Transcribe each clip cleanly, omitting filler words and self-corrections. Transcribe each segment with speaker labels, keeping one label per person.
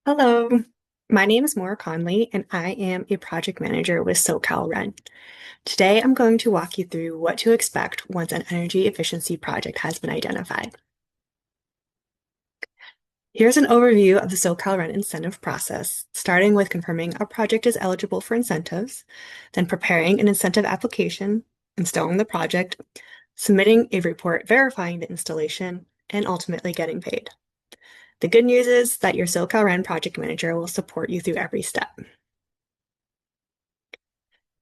Speaker 1: Hello, my name is Maura Conley, and I am a project manager with SoCalREN. Today, I'm going to walk you through what to expect once an energy efficiency project has been identified. Here's an overview of the SoCalREN incentive process, starting with confirming a project is eligible for incentives, then preparing an incentive application, installing the project, submitting a report verifying the installation, and ultimately getting paid. The good news is that your SoCalREN project manager will support you through every step.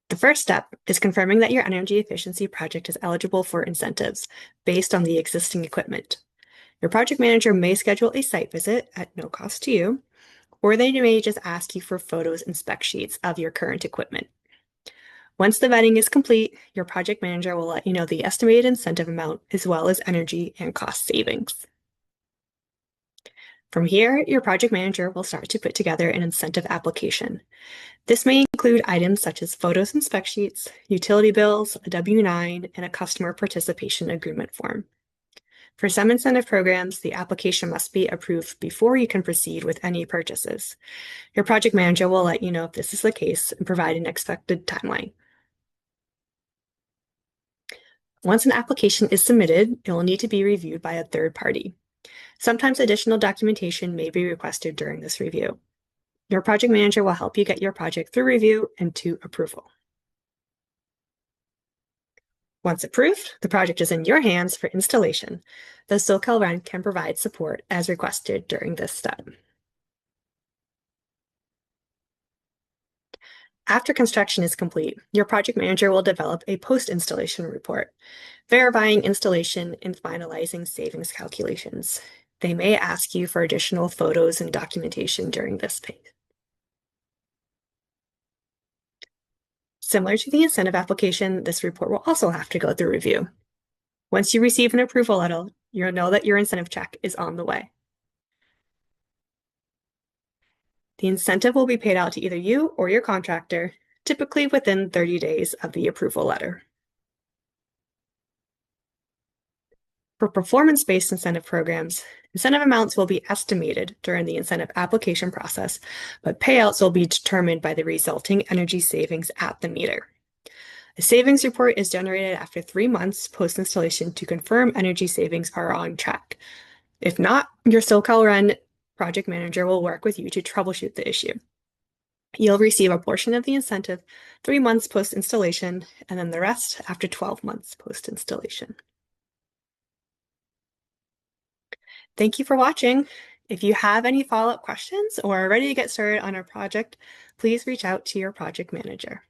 Speaker 1: The first step is confirming that your energy efficiency project is eligible for incentives based on the existing equipment. Your project manager may schedule a site visit at no cost to you, or they may just ask you for photos and spec sheets of your current equipment. Once the vetting is complete, your project manager will let you know the estimated incentive amount as well as energy and cost savings. From here, your project manager will start to put together an incentive application. This may include items such as photos and spec sheets, utility bills, a W-9, and a customer participation agreement form. For some incentive programs, the application must be approved before you can proceed with any purchases. Your project manager will let you know if this is the case and provide an expected timeline. Once an application is submitted, it will need to be reviewed by a third party. Sometimes additional documentation may be requested during this review. Your project manager will help you get your project through review and to approval. Once approved, the project is in your hands for installation, though SoCalREN can provide support as requested during this step. After construction is complete, your project manager will develop a post-installation report, verifying installation and finalizing savings calculations. They may ask you for additional photos and documentation during this phase. Similar to the incentive application, this report will also have to go through review. Once you receive an approval letter, you'll know that your incentive check is on the way. The incentive will be paid out to either you or your contractor, typically within 30 days of the approval letter. For performance-based incentive programs, incentive amounts will be estimated during the incentive application process, but payouts will be determined by the resulting energy savings at the meter. A savings report is generated after 3 months post-installation to confirm energy savings are on track. If not, your SoCalREN project manager will work with you to troubleshoot the issue. You'll receive a portion of the incentive 3 months post-installation, and then the rest after 12 months post-installation. Thank you for watching. If you have any follow-up questions or are ready to get started on our project, please reach out to your project manager.